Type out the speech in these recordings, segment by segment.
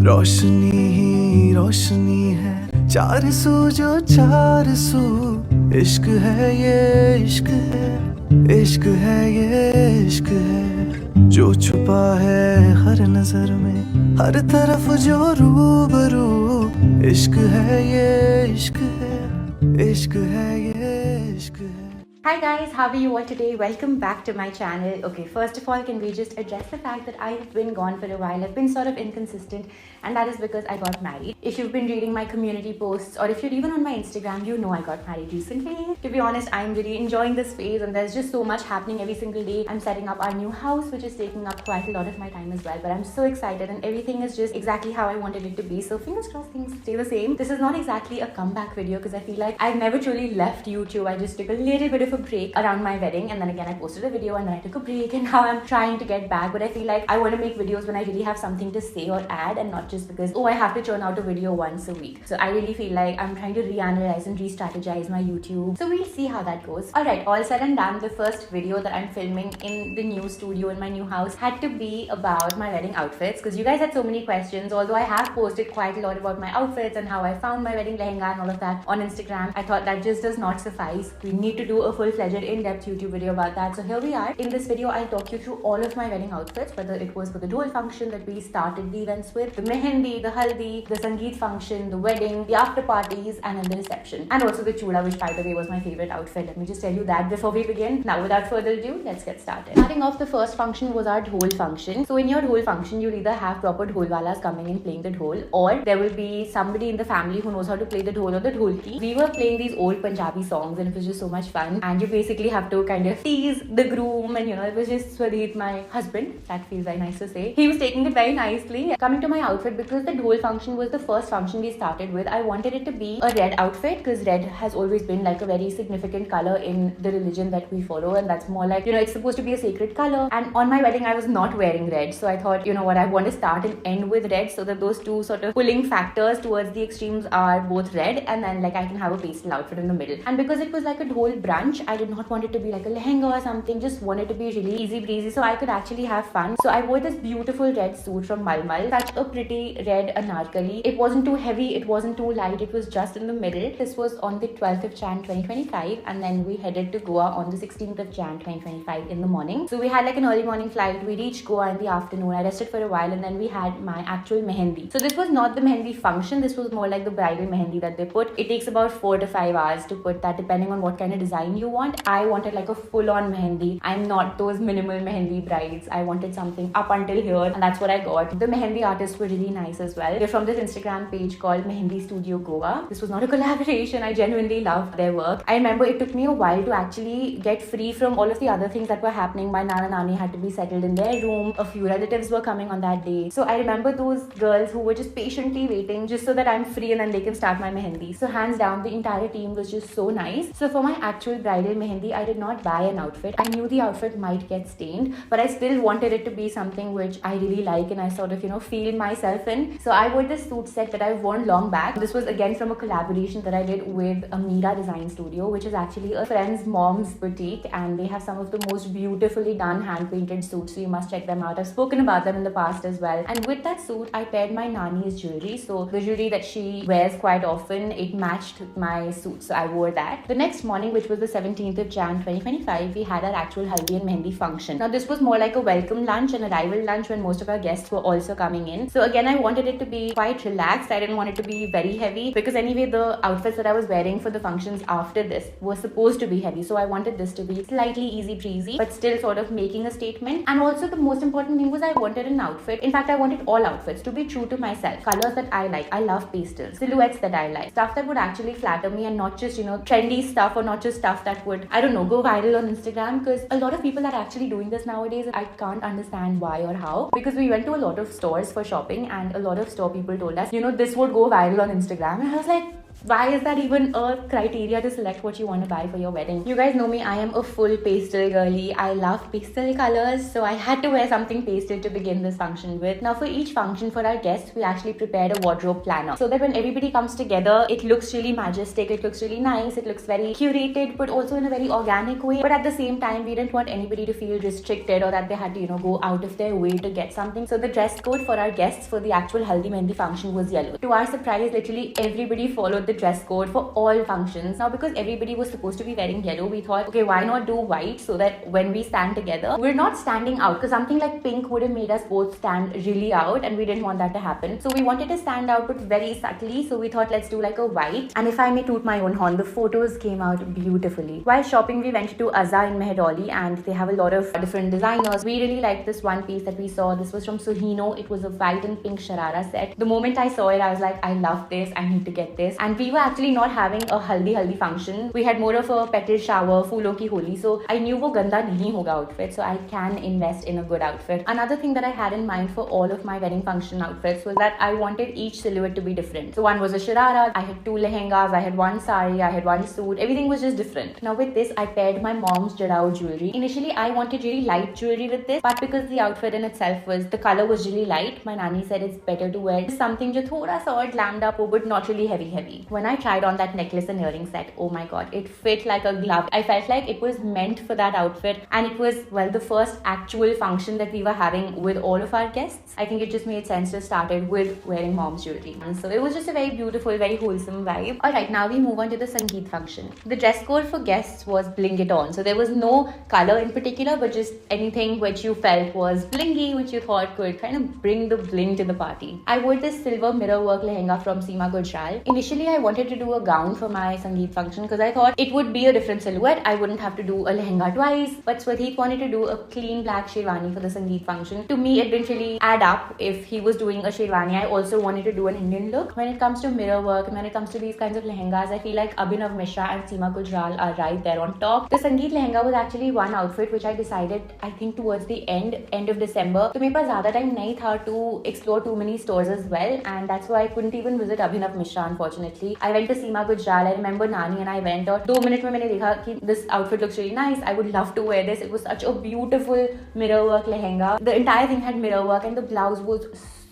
रोशनी ही रोशनी है, चार सू जो चार सू। इश्क है ये इश्क है, इश्क है ये इश्क है। जो छुपा है हर नजर में, हर तरफ जो रूबरू। इश्क है ये इश्क है, इश्क है ये इश्क है। Hi guys, how are you all today? Welcome back to my channel. Okay, first of all, can we just address the fact that I've been gone for a while. I've been sort of inconsistent, and that is because I got married. If you've been reading my community posts, or if you're even on my Instagram, you know I got married recently. To be honest, I'm really enjoying this phase, and there's just so much happening every single day. I'm setting up our new house, which is taking up quite a lot of my time as well, but I'm so excited, and everything is just exactly how I wanted it to be. So fingers crossed things stay the same. This is not exactly a comeback video because I feel like I've never truly left YouTube. I just took a little bit of a break around my wedding, and then again I posted a video, and then I took a break, and now I'm trying to get back. But I feel like I want to make videos when I really have something to say or add, and not just because, oh, I have to churn out a video once a week. So I really feel like I'm trying to reanalyze and re-strategize my YouTube. So we'll see how that goes. Alright, all said and done, the first video that I'm filming in the new studio in my new house had to be about my wedding outfits, because you guys had so many questions. Although I have posted quite a lot about my outfits and how I found my wedding lehenga and all of that on Instagram, I thought that just does not suffice. We need to do a full-fledged in-depth YouTube video about that. So here we are. In this video, I'll talk you through all of my wedding outfits, whether it was for the dhol function that we started the events with, the mehendi, the haldi, the Sangeet function, the wedding, the after parties, and then the reception. And also the choora, which by the way was my favorite outfit. Let me just tell you that before we begin. Now without further ado, let's get started. Starting off, the first function was our dhol function. So in your dhol function, you'll either have proper dholwalas coming and playing the dhol, or there will be somebody in the family who knows how to play the dhol or the dholki. We were playing these old Punjabi songs, and it was just so much fun. And you basically have to kind of tease the groom, and it was just Swadeep, my husband. That feels very nice to say. He was taking it very nicely. Coming to my outfit, because the dhol function was the first function we started with, I wanted it to be a red outfit, because red has always been like a very significant color in the religion that we follow, and that's more like, it's supposed to be a sacred color. And on my wedding, I was not wearing red, so I thought, I want to start and end with red, so that those two sort of pulling factors towards the extremes are both red, and then like I can have a pastel outfit in the middle. And because it was like a dhol brunch, I did not want it to be like a lehenga or something, just wanted to be really easy breezy so I could actually have fun. So I wore this beautiful red suit from Malmal, such a pretty red anarkali. It wasn't too heavy, it wasn't too light, it was just in the middle. This was on the 12th of Jan 2025, and then we headed to Goa on the 16th of Jan 2025 in the morning. So we had like an early morning flight. We reached Goa in the afternoon. I rested for a while, and then we had my actual mehendi. So this was not the mehendi function, this was more like the bridal mehendi that they put. It takes about 4 to 5 hours to put that, depending on what kind of design you want. I wanted like a full-on mehendi. I'm not those minimal mehendi brides. I wanted something up until here, and that's what I got. The mehendi artists were really nice as well. They're from this Instagram page called Mehendi Studio Goa. This was not a collaboration. I genuinely loved their work. I remember it took me a while to actually get free from all of the other things that were happening. My Nana Nani had to be settled in their room. A few relatives were coming on that day. So I remember those girls who were just patiently waiting just so that I'm free and then they can start my mehendi. So hands down, the entire team was just so nice. So for my actual bridal mehendi, I did not buy an outfit. I knew the outfit might get stained, but I still wanted it to be something which I really like and I sort of, feel myself in. So I wore this suit set that I've worn long back. This was again from a collaboration that I did with a Mira design studio, which is actually a friend's mom's boutique, and they have some of the most beautifully done hand-painted suits, so you must check them out. I've spoken about them in the past as well. And with that suit, I paired my Nani's jewelry. So the jewelry that she wears quite often, it matched my suit, so I wore that. The next morning, which was the 17th of Jan 2025, we had our actual Haldi and Mehendi function. Now this was more like a welcome lunch, an arrival lunch, when most of our guests were also coming in. So again, I wanted it to be quite relaxed. I didn't want it to be very heavy, because anyway the outfits that I was wearing for the functions after this were supposed to be heavy. So I wanted this to be slightly easy breezy, but still sort of making a statement. And also the most important thing was I wanted an outfit. In fact, I wanted all outfits to be true to myself. Colors that I like. I love pastels. Silhouettes that I like. Stuff that would actually flatter me, and not just, trendy stuff, or not just stuff that would, I don't know, go viral on Instagram, because a lot of people are actually doing this nowadays. I can't understand why or how, because we went to a lot of stores for shopping, and a lot of store people told us, this would go viral on Instagram, and I was like, Why is that even a criteria to select what you want to buy for your wedding? You guys know me, I am a full pastel girly. I love pastel colors, so I had to wear something pastel to begin this function with. Now for each function for our guests, we actually prepared a wardrobe planner so that when everybody comes together, it looks really majestic, it looks really nice, it looks very curated, but also in a very organic way. But at the same time, we didn't want anybody to feel restricted or that they had to, go out of their way to get something. So the dress code for our guests for the actual Haldi Mehendi function was yellow. To our surprise, literally everybody followed the dress code for all functions. Now because everybody was supposed to be wearing yellow, we thought, okay, why not do white so that when we stand together, we're not standing out, because something like pink would have made us both stand really out and we didn't want that to happen. So we wanted to stand out but very subtly, so we thought let's do like a white. And if I may toot my own horn, the photos came out beautifully. While shopping, we went to Azza in Mehendi and they have a lot of different designers. We really liked this one piece that we saw. This was from Suhino. It was a white and pink sharara set. The moment I saw it, I was like, I love this, I need to get this. And we were actually not having a haldi function. We had more of a petal shower, phoolon ki holi. So I knew wo ganda nahi hoga outfit, so I can invest in a good outfit. Another thing that I had in mind for all of my wedding function outfits was that I wanted each silhouette to be different. So one was a sharara, I had 2 lehengas, I had 1 sari, I had 1 suit. Everything was just different. Now with this, I paired my mom's jarao jewelry. Initially, I wanted really light jewelry with this, but because the outfit in itself the color was really light, my nanny said it's better to wear something jo thoda sa aur glammed up ho, but not really heavy. When I tried on that necklace and earring set, oh my god, it fit like a glove. I felt like it was meant for that outfit, and it was, well, the first actual function that we were having with all of our guests. I think it just made sense to start it with wearing mom's jewelry. And so it was just a very beautiful, very wholesome vibe. Alright, now we move on to the Sangeet function. The dress code for guests was bling it on. So there was no color in particular, but just anything which you felt was blingy, which you thought could kind of bring the bling to the party. I wore this silver mirror work lehenga from Seema Gujral. Initially, I wanted to do a gown for my Sangeet function because I thought it would be a different silhouette. I wouldn't have to do a lehenga twice. But Swadeep wanted to do a clean black sherwani for the Sangeet function. To me, it didn't really add up if he was doing a sherwani. I also wanted to do an Indian look. When it comes to mirror work and when it comes to these kinds of lehengas, I feel like Abhinav Mishra and Seema Gujral are right there on top. The Sangeet lehenga was actually one outfit which I decided, I think towards the end of December. So मेरे पास ज़्यादा time नहीं था to explore too many stores as well, and that's why I couldn't even visit Abhinav Mishra unfortunately. I went to Seema Gujral. I remember Nani and I went, और 2 minutes में मैंने देखा कि this outfit looks really nice. I would love to wear this. It was such a beautiful mirror work lehenga. The entire thing had mirror work and the blouse was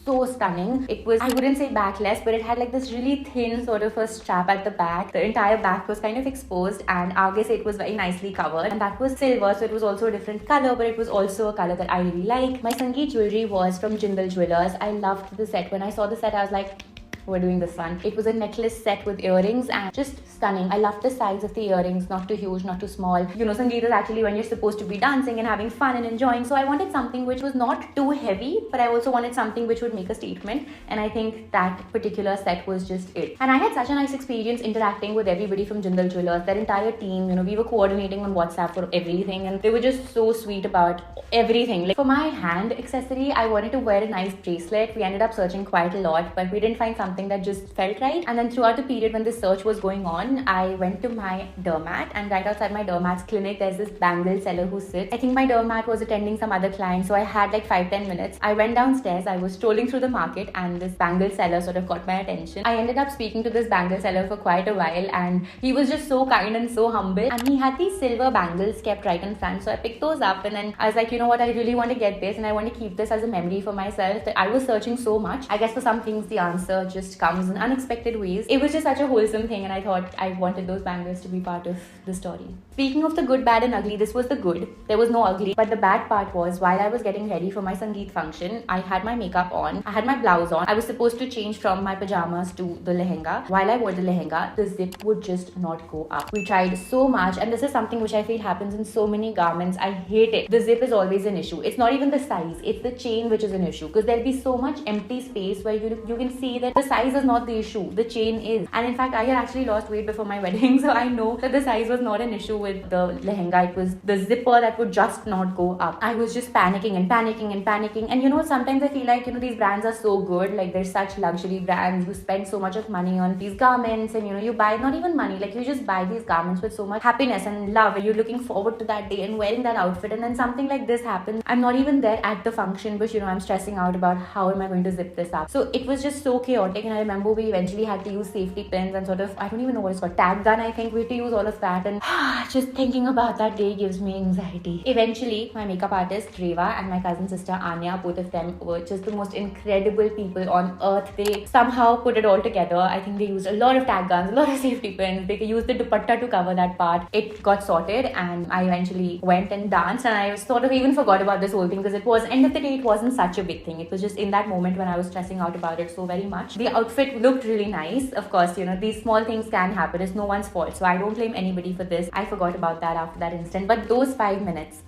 so stunning. It was, I wouldn't say backless, but it had like this really thin sort of a strap at the back. The entire back was kind of exposed and aage se it was very nicely covered, and that was silver, so it was also a different color, but it was also a color that I really like. My Sangeet jewelry was from Jindal Jewelers. I loved the set. When I saw the set, I was like, we're doing this one. It was a necklace set with earrings and just stunning. I loved the size of the earrings, not too huge, not too small. You know, Sangeet is actually when you're supposed to be dancing and having fun and enjoying. So I wanted something which was not too heavy, but I also wanted something which would make a statement. And I think that particular set was just it. And I had such a nice experience interacting with everybody from Jindal Jewelers, their entire team. You know, we were coordinating on WhatsApp for everything and they were just so sweet about everything. Like for my hand accessory, I wanted to wear a nice bracelet. We ended up searching quite a lot, but we didn't find something that just felt right. And then throughout the period when this search was going on, I went to my dermat, and right outside my dermat's clinic there's this bangle seller who sits. I think my dermat was attending some other client, so I had like 5-10 minutes. I went downstairs, I was strolling through the market, and this bangle seller sort of got my attention. I ended up speaking to this bangle seller for quite a while, and he was just so kind and so humble, and he had these silver bangles kept right in front, so I picked those up and then I was like, you know what, I really want to get this and I want to keep this as a memory for myself. That I was searching so much. I guess for some things the answer just comes in unexpected ways. It was just such a wholesome thing, and I thought I wanted those bangles to be part of the story. Speaking of the good, bad and ugly, this was the good. There was no ugly, but the bad part was while I was getting ready for my Sangeet function, I had my makeup on, I had my blouse on. I was supposed to change from my pajamas to the lehenga. While I wore the lehenga, the zip would just not go up. We tried so much, and this is something which I feel happens in so many garments. I hate it. The zip is always an issue. It's not even the size, it's the chain which is an issue, because there'll be so much empty space where you can see that the size is not the issue, the chain is. And in fact, I had actually lost weight before my wedding, so I know that the size was not an issue with the lehenga. It was the zipper that would just not go up. I was just panicking and panicking and panicking. And you know, sometimes I feel like, you know, these brands are so good, like they're such luxury brands. You spend so much of money on these garments, and you know, you buy not even money, like you just buy these garments with so much happiness and love, and you're looking forward to that day and wearing that outfit, and then something like this happens. I'm not even there at the function, but you know, I'm stressing out about how am I going to zip this up. So it was just so chaotic, and I remember we eventually had to use safety pins and sort of, I don't even know what it's called, tag gun, I think. We had to use all of that, and just thinking about that day gives me anxiety. Eventually, my makeup artist Reva and my cousin sister Anya, both of them were just the most incredible people on earth. They somehow put it all together. I think they used a lot of tag guns, a lot of safety pins. They used the dupatta to cover that part. It got sorted, and I eventually went and danced, and I sort of even forgot about this whole thing because it was, end of the day, it wasn't such a big thing. It was just in that moment when I was stressing out about it so very much. The outfit looked really nice. Of course, you know, these small things can happen. It's no one's fault. So I don't blame anybody for this. I forgot about that after that instant. But those 5 minutes.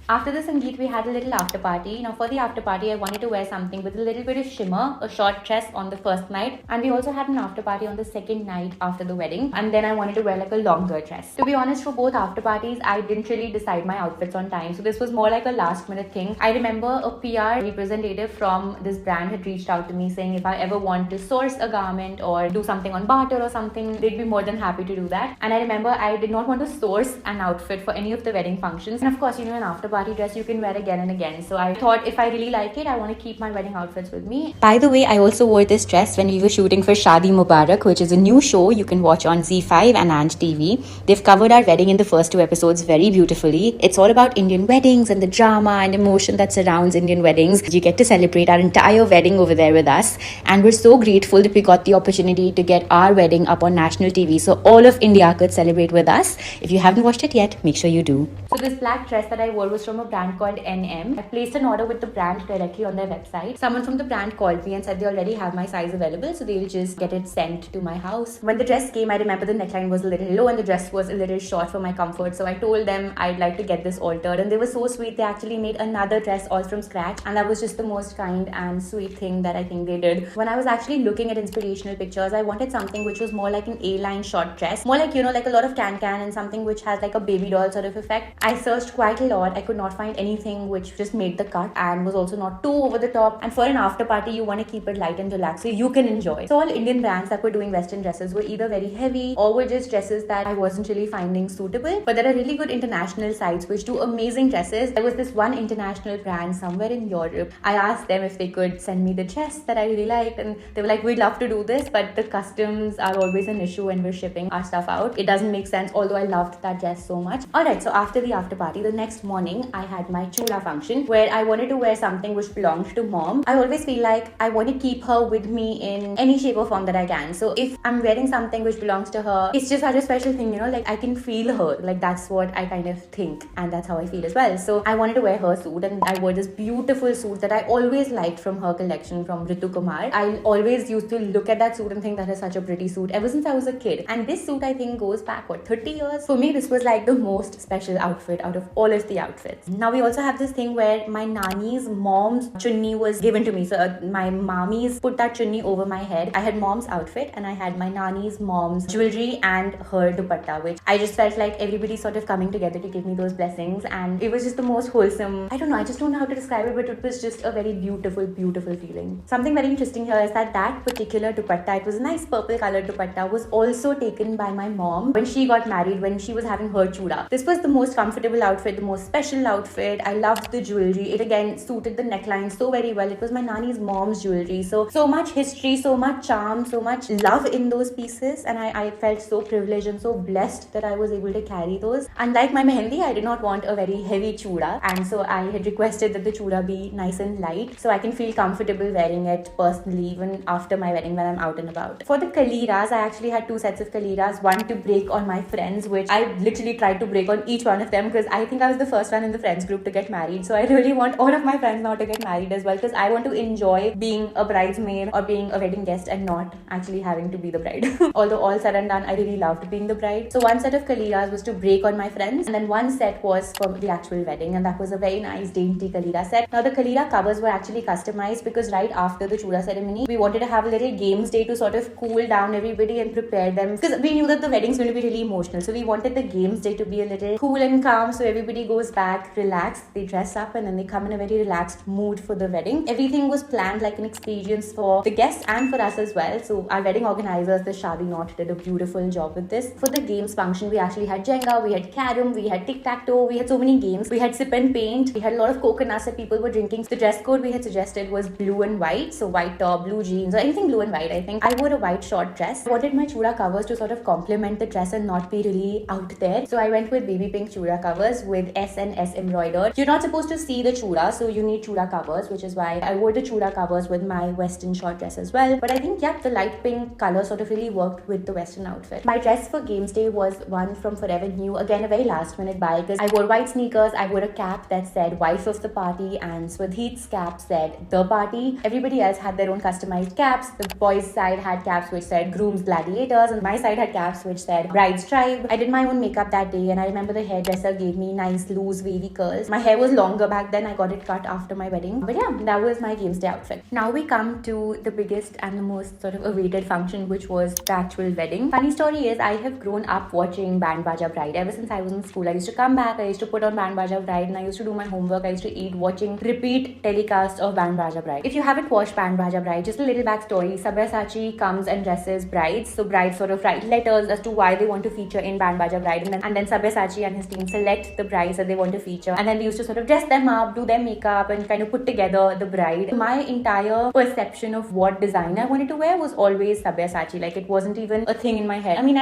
After the Sangeet, we had a little after party. Now for the after party, I wanted to wear something with a little bit of shimmer, a short dress on the first night. And we also had an after party on the second night after the wedding. And then I wanted to wear like a longer dress. To be honest, for both after parties, I didn't really decide my outfits on time. So this was more like a last minute thing. I remember a PR representative from this brand had reached out to me saying if I ever want to source a garment or do something on barter or something, they'd be more than happy to do that. And I remember I did not want to source an outfit for any of the wedding functions. And of course, you know, an after party dress you can wear again and again. So I thought if I really like it, I want to keep my wedding outfits with me. By the way, I also wore this dress when we were shooting for Shadi Mubarak, which is a new show you can watch on Z5 and Anj TV. They've covered our wedding in the first 2 episodes very beautifully. It's all about Indian weddings and the drama and emotion that surrounds Indian weddings. You get to celebrate our entire wedding over there with us. And we're so grateful that we got the opportunity to get our wedding up on national TV so all of India could celebrate with us. If you haven't watched it yet, make sure you do. So this black dress that I wore was from a brand called NM. I placed an order with the brand directly on their website. Someone from the brand called me and said they already have my size available, so they'll just get it sent to my house. When the dress came, I remember the neckline was a little low and the dress was a little short for my comfort, so I told them I'd like to get this altered, and they were so sweet. They actually made another dress all from scratch, and that was just the most kind and sweet thing that I think they did. When I was actually looking at inspirational pictures, I wanted something which was more like an A-line short dress, more like, you know, like a lot of can-can, and something which has like a baby doll sort of effect. I searched quite a lot. I could not find anything which just made the cut and was also not too over the top. And for an after party, you want to keep it light and relaxed so you can enjoy. So all Indian brands that were doing western dresses were either very heavy or were just dresses that I wasn't really finding suitable. But there are really good international sites which do amazing dresses. There was this one international brand somewhere in Europe. I asked them if they could send me the dress that I really liked, and they were like, we'd love to do this, but the customs are always an issue when we're shipping our stuff out. It doesn't make sense, although I loved that dress so much. Alright, so after the after party, the next morning I had my choora function where I wanted to wear something which belonged to mom. I always feel like I want to keep her with me in any shape or form that I can. So if I'm wearing something which belongs to her, it's just such a special thing, you know, like I can feel her. Like that's what I kind of think, and that's how I feel as well. So I wanted to wear her suit, and I wore this beautiful suit that I always liked from her collection from Ritu Kumar. I always used to look at that suit and think that is such a pretty suit ever since I was a kid. And this suit I think goes back, what, 30 years? For me, this was like the most special outfit out of all of the outfits. Now we also have this thing where my nani's mom's chunni was given to me. So my mommies put that chunni over my head. I had mom's outfit and I had my nani's mom's jewelry and her dupatta, which I just felt like everybody sort of coming together to give me those blessings, and it was just the most wholesome. I don't know, I just don't know how to describe it, but it was just a very beautiful, beautiful feeling. Something very interesting here is that that particular dupatta, it was a nice purple colored dupatta, was also taken by my mom when she got married, when she was having her choora. This was the most comfortable outfit, the most special outfit. I loved the jewelry. It again suited the neckline so very well. It was my nani's mom's jewelry. So much history, so much charm, so much love in those pieces, and I felt so privileged and so blessed that I was able to carry those. Unlike my mehendi, I did not want a very heavy choora, and so I had requested that the choora be nice and light so I can feel comfortable wearing it personally even after my wedding when I'm out and about. For the kaliras, I actually had 2 sets of kaliras, one to break on my friends, which I literally tried to break on each one of them because I think I was the first one in the friends group to get married. So I really want all of my friends now to get married as well, because I want to enjoy being a bridesmaid or being a wedding guest and not actually having to be the bride. Although all said and done, I really loved being the bride. So one set of kaliras was to break on my friends, and then one set was for the actual wedding, and that was a very nice dainty kalira set. Now the kalira covers were actually customized because right after the choora ceremony, we wanted to have a little games day to sort of cool down everybody and prepare them, because we knew that the wedding's going to be really emotional. So we wanted the games day to be a little cool and calm, so everybody goes back back relaxed. They dress up and then they come in a very relaxed mood for the wedding. Everything was planned like an experience for the guests and for us as well. So our wedding organizers, the Shadi Knot, did a beautiful job with this. For the games function, we actually had Jenga, we had Carom, we had Tic-Tac-Toe, we had so many games. We had sip and paint, we had a lot of coconuts that people were drinking. The dress code we had suggested was blue and white, so white top, blue jeans, or anything blue and white. I think I wore a white short dress. I wanted my choora covers to sort of complement the dress and not be really out there, so I went with baby pink choora covers with S and S embroidered. You're not supposed to see the choora, so you need choora covers, which is why I wore the choora covers with my western short dress as well. But I think, yeah, the light pink color sort of really worked with the western outfit. My dress for games day was one from Forever New. Again, a very last minute buy, because I wore white sneakers, I wore a cap that said wife of the party, and Swadheet's cap said the party. Everybody else had their own customized caps. The boys' side had caps which said groom's gladiators, and my side had caps which said bride's tribe. I did my own makeup that day, and I remember the hairdresser gave me nice loose wavy curls. My hair was longer back then. I got it cut after my wedding. But yeah, that was my games day outfit. Now we come to the biggest and the most sort of awaited function, which was the actual wedding. Funny story is, I have grown up watching Band Baja Bride. Ever since I was in school, I used to come back, I used to put on Band Baja Bride, and I used to do my homework. I used to eat watching repeat telecast of Band Baja Bride. If you haven't watched Band Baja Bride, just a little backstory. Sabyasachi comes and dresses brides. So brides sort of write letters as to why they want to feature in Band Baja Bride, and then Sabyasachi and his team select the brides that they want to feature, and then they used to sort of dress them up, do their makeup, and kind of put together the bride. My entire perception of what design I wanted to wear was always Sabyasachi. Like, it wasn't even a thing in my head. I mean,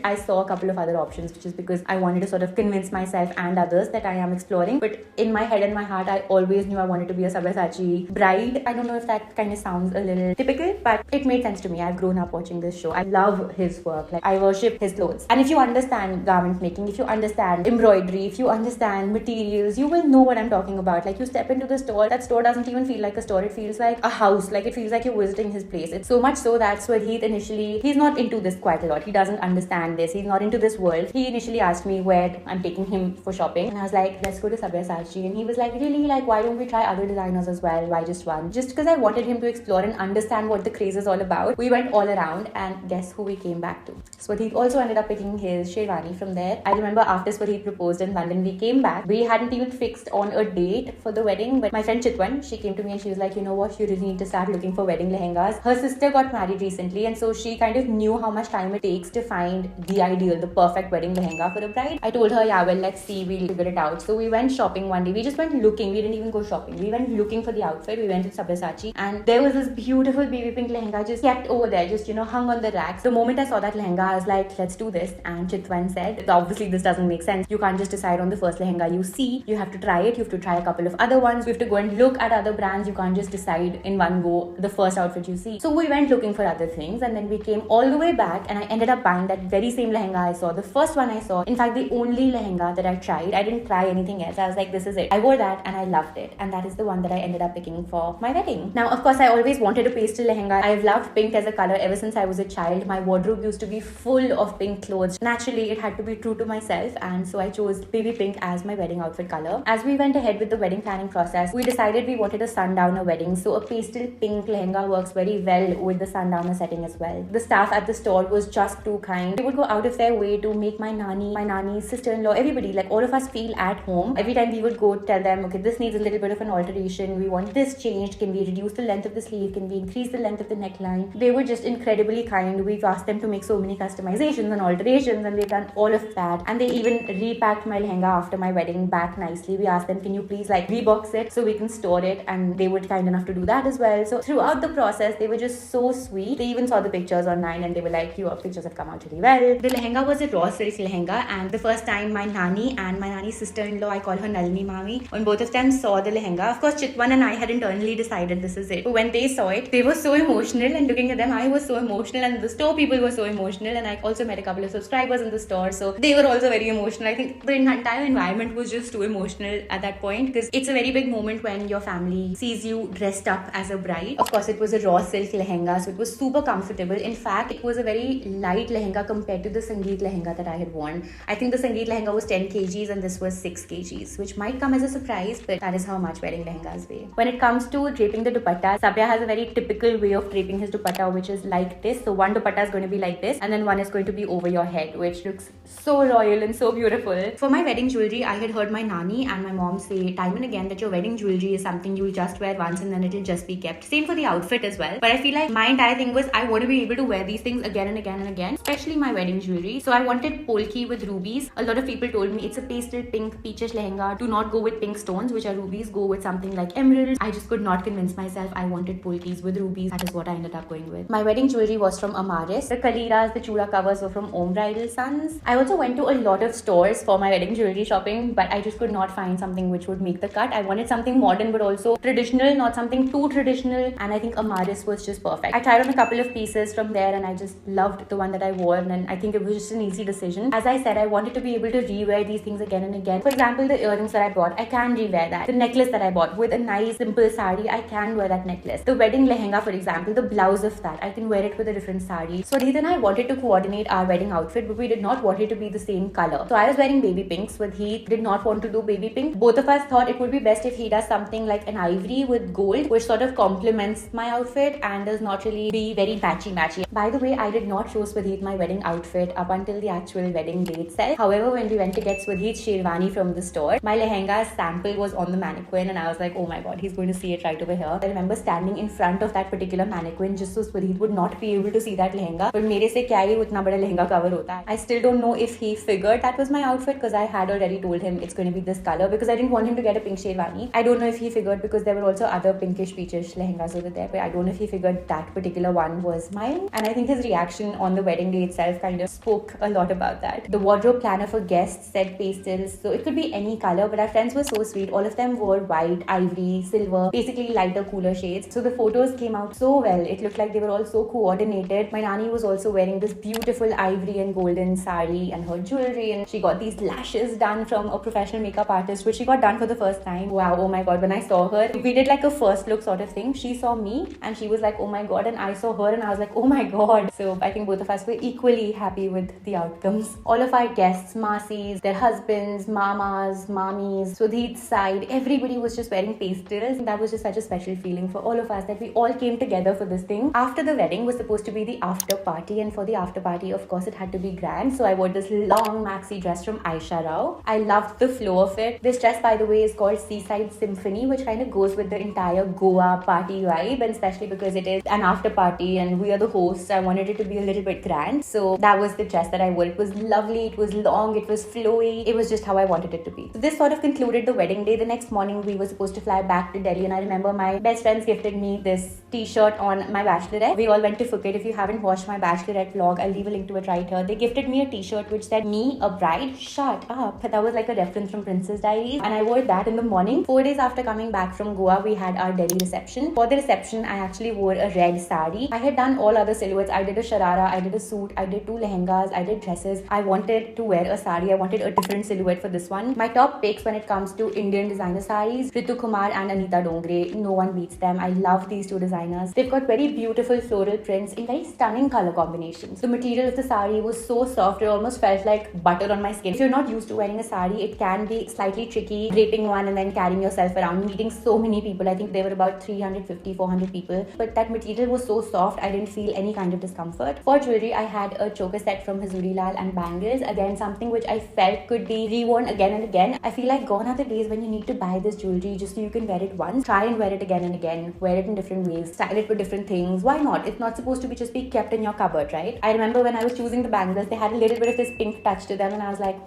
I saw a couple of other options, which is because I wanted to sort of convince myself and others that I am exploring, but in my head and my heart, I always knew I wanted to be a Sabyasachi bride. I don't know if that kind of sounds a little typical, but it made sense to me. I've grown up watching this show. I love his work. Like, I worship his clothes. And if you understand garment making, if you understand embroidery, if you understand materials, you will know what I'm talking about. Like, you step into the store, that store doesn't even feel like a store. It feels like a house. Like, it feels like you're visiting his place. It's so much so that Swadheet initially, he's not into this quite a lot. He doesn't understand this. He's not into this world. He initially asked me where I'm taking him for shopping, and I was like, let's go to Sabyasachi. And he was like, really? Like, why don't we try other designers as well? Why just one? Just because I wanted him to explore and understand what the craze is all about. We went all around, and guess who we came back to? Swadheet also ended up picking his sherwani from there. I remember after Swadheet proposed in London, we came back. We hadn't even fixed on a date for the wedding, but my friend Chitwan, she came to me and she was like, you know what, you really need to start looking for wedding lehengas. Her sister got married recently, and so she kind of knew how much time it takes to find the ideal, the perfect wedding lehenga for a bride. I told her, yeah, well, let's see, we'll figure it out. So we went shopping one day. We just went looking. We didn't even go shopping. We went looking for the outfit. We went to Sabyasachi, and there was this beautiful baby pink lehenga just kept over there, just, you know, hung on the racks. The moment I saw that lehenga, I was like, let's do this. And Chitwan said, obviously this doesn't make sense. You can't just decide on the first lehenga you see. You have to try it. You have to try a couple of other ones. You have to go and look at other brands. You can't just decide in one go the first outfit you see. So we went looking for other things, and then we came all the way back, and I ended up buying that very same lehenga I saw, the first one I saw. In fact, the only lehenga that I tried. I didn't try anything else. I was like, this is it. I wore that and I loved it, and that is the one that I ended up picking for my wedding. Now, of course, I always wanted a pastel lehenga. I've loved pink as a color ever since I was a child. My wardrobe used to be full of pink clothes. Naturally, it had to be true to myself, and so I chose baby pink as my wedding outfit color. As we went ahead with the wedding planning process, we decided we wanted a sundowner wedding, so a pastel pink lehenga works very well with the sundowner setting as well. The staff at the store was just too kind. They would go out of their way to make my nani, sister-in-law, everybody, like all of us feel at home. Every time we would go tell them, okay, this needs a little bit of an alteration. We want this changed. Can we reduce the length of the sleeve? Can we increase the length of the neckline? They were just incredibly kind. We've asked them to make so many customizations and alterations, and they've done all of that. And they even repacked my lehenga after my wedding back nicely. We asked them, can you please like rebox it so we can store it? And they were kind enough to do that as well. So throughout the process, they were just so sweet. They even saw the pictures online, and they were like, your pictures have come out really well. The lehenga was a raw silk lehenga, and the first time my nani and my nani's sister-in-law, I call her Nalini Mami, when both of them saw the lehenga, of course Chitwan and I had internally decided this is it. But when they saw it, they were so emotional, and looking at them, I was so emotional, and the store people were so emotional, and I also met a couple of subscribers in the store, so they were also very emotional. I think the entire environment was just too emotional at that point, because it's a very big moment when your family sees you dressed up as a bride. Of course, it was a raw silk lehenga, so it was super comfortable. In fact, it was a very light lehenga compared to the Sangeet lehenga that I had worn. I think the Sangeet lehenga was 10 kgs and this was 6 kgs, which might come as a surprise, but that is how much wedding lehengas weigh. When it comes to draping the dupatta, Sabya has a very typical way of draping his dupatta, which is like this. So one dupatta is going to be like this, and then one is going to be over your head, which looks so royal and so beautiful. For my wedding jewelry, I had heard my nani and my mom say time and again that your wedding jewelry is something you'll just wear once and then it'll just be kept. Same for the outfit as well. But I feel like my entire thing was I want to be able to wear these things again and again and again, especially my wedding jewelry. So I wanted polki with rubies. A lot of people told me it's a pastel pink peachish lehenga. Do not go with pink stones, which are rubies. Go with something like emeralds. I just could not convince myself. I wanted polkis with rubies. That is what I ended up going with. My wedding jewelry was from Amaris. The kaliras, the choora covers were from Om Bridal Sons. I also went to a lot of stores for my wedding jewelry shopping, but I just could not find something which would make the cut. I wanted something modern but also traditional, not something too traditional, and I think Amaris was just perfect. I tried on a couple of pieces from there and I just loved the one that I wore, and I think it was just an easy decision. As I said, I wanted to be able to re-wear these things again and again. For example, the earrings that I bought, I can re-wear that. The necklace that I bought with a nice simple sari, I can wear that necklace. The wedding lehenga, for example, the blouse of that, I can wear it with a different sari. So Reed and I wanted to coordinate our wedding outfit, but we did not want it to be the same color. So I was wearing baby pinks, but he did not want to do baby pink. Both of us thought it would be best if he does something like an ivory with gold, which sort of complements my outfit and does not really be very matchy. By the way, I did not show Swadheet my wedding outfit up until the actual wedding day itself. However, when we went to get Swadheet's sherwani from the store, my lehenga sample was on the mannequin and I was like, oh my god, he's going to see it right over here. I remember standing in front of that particular mannequin just so Swadheet would not be able to see that lehenga. But mere se kya hi utna bada lehenga cover hota hai. I still don't know if he figured that was my outfit because I had already told him it's going to be this color because I didn't want him to get a pink sherwani. I don't know if he figured because there were also other pinkish peachish lehengas over there, but I don't know if he figured that particular one was mine. And I think his reaction on the wedding day itself kind of spoke a lot about that. The wardrobe planner for guests said pastels, so it could be any color, but our friends were so sweet. All of them wore white, ivory, silver, basically lighter, cooler shades. So the photos came out so well. It looked like they were all so coordinated. My nani was also wearing this beautiful ivory and golden sari and her jewelry, and she got these lashes done from a professional makeup artist, which she got done for the first time. Wow, oh my god, when I saw her, we did like a first look sort of thing. She saw me and she was like, oh my god, and I saw her and I was like, oh my god. So I think both of us were equally happy with the outcomes. All of our guests, masis, their husbands, mamas, mommies, Swadheet's side, everybody was just wearing pastels. And that was just such a special feeling for all of us that we all came together for this thing. After the wedding was supposed to be the after party, and for the after party, of course, it had to be grand. So I wore this long maxi dress from Aisha Rao. I loved the flow of it. This dress, by the way, is called Seaside Symphony, which kind of goes with the entire Goa party vibe, and especially because it is an after party and we are the hosts, I wanted it to be a little bit grand. So that was the dress that I wore. It was lovely, it was long, it was flowy, it was just how I wanted it to be. So this sort of concluded the wedding day. The next morning we were supposed to fly back to Delhi, and I remember my best friends gifted me this t-shirt on my bachelorette. We all went to Phuket. If you haven't watched my bachelorette vlog, I'll leave a link to it right here. They gifted me a t-shirt which said, "Me, a bride, shut up." That was like a reference from Princess Diaries, and I wore that in the morning. 4 days after coming back from Goa, we had our Delhi reception. For the reception, I actually wore a red sari. I had done all other silhouettes. I did a sharara, I did a suit, I did 2 lehengas, I did dresses. I wanted to wear a sari. I wanted a different silhouette for this one. My top picks when it comes to Indian designer saris, Ritu Kumar and Anita Dongre. No one beats them. I love these two designers. They've got very beautiful floral prints in very stunning color combinations. The material of the sari was so soft, it almost felt like butter on my skin. If you're not used to wearing a sari, it can be slightly tricky draping one and then carrying yourself around, meeting so many people. I think there were about 350, 400 people. But that material was so soft, I didn't feel any kind of discomfort. For jewelry, I had a choker set from Hazuri Lal and bangles. Again, something which I felt could be reworn again and again. I feel like gone are the days when you need to buy this jewelry just so you can wear it once. Try and wear it again and again. Wear it in different ways. Style it with different things. Why not? It's not supposed to be just be kept in your cupboard, right? I remember when I was choosing the bangles, they had a little bit of this pink touch to them and I was like,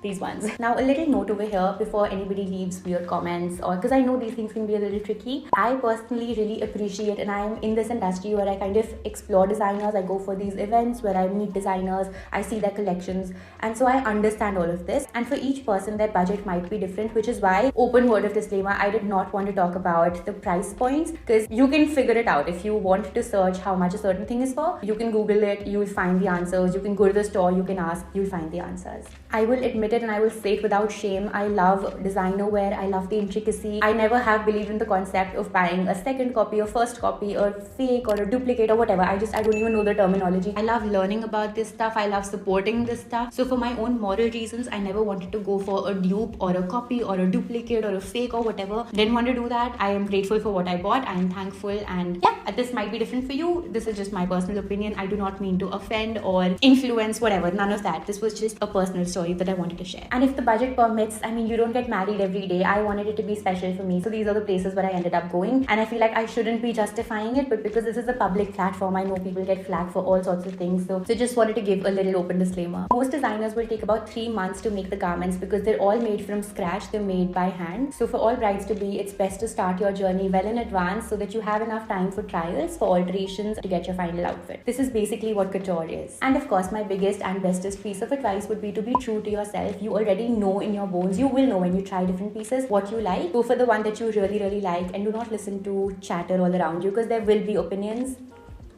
these ones. Now, a little note over here before anybody leaves weird comments, or because I know these things can be a little tricky. I personally really appreciate, and I'm in this industry where I kind of explore designers. I go for these events where I meet designers, I see their collections, and so I understand all of this. And for each person, their budget might be different, which is why, open word of disclaimer, I did not want to talk about the price points because you can figure it out. If you want to search how much a certain thing is for, you can Google it, you will find the answers. You can go to the store, you can ask, you'll find the answers. I will admit it and I will say it without shame. I love designer wear. I love the intricacy. I never have believed in the concept of buying a second copy or first copy or fake or a duplicate or whatever. I don't even know the terminology. I love learning about this stuff. I love supporting this stuff. So for my own moral reasons, I never wanted to go for a dupe or a copy or a duplicate or a fake or whatever. Didn't want to do that. I am grateful for what I bought. I am thankful, and yeah, this might be different for you. This is just my personal opinion. I do not mean to offend or influence, whatever. None of that. This was just a personal story that I wanted wanted to share. And if the budget permits, I mean, you don't get married every day. I wanted it to be special for me. So these are the places where I ended up going. And I feel like I shouldn't be justifying it, but because this is a public platform, I know people get flagged for all sorts of things. So just wanted to give a little open disclaimer. Most designers will take about 3 months to make the garments because they're all made from scratch. They're made by hand. So for all brides to be, it's best to start your journey well in advance so that you have enough time for trials, for alterations, to get your final outfit. This is basically what couture is. And of course, my biggest and bestest piece of advice would be to be true to yourself. You already know in your bones, you will know when you try different pieces what you like. Go for the one that you really like, and do not listen to chatter all around you, because there will be opinions.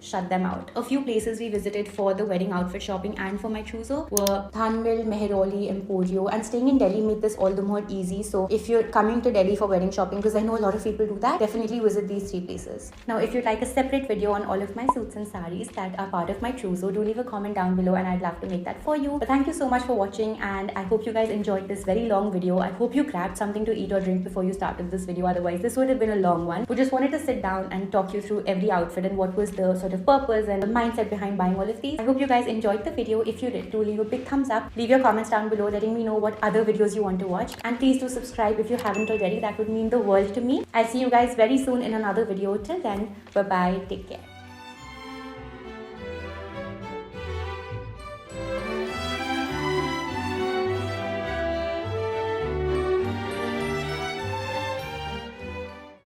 Shut them out. A few places we visited for the wedding outfit shopping and for my trousseau were Thanmil, Meheroli, Emporio, and staying in Delhi made this all the more easy. So if you're coming to Delhi for wedding shopping, because I know a lot of people do that, definitely visit these 3 places. Now, if you'd like a separate video on all of my suits and saris that are part of my trousseau, do leave a comment down below and I'd love to make that for you. But thank you so much for watching, and I hope you guys enjoyed this very long video. I hope you grabbed something to eat or drink before you started this video, otherwise this would have been a long one. We just wanted to sit down and talk you through every outfit and what was the sort of purpose and the mindset behind buying all of these. I hope you guys enjoyed the video. If you did, do leave a big thumbs up. Leave your comments down below letting me know what other videos you want to watch, and please do subscribe if you haven't already. That would mean the world to me. I'll see you guys very soon in another video. Till then, bye bye, take care.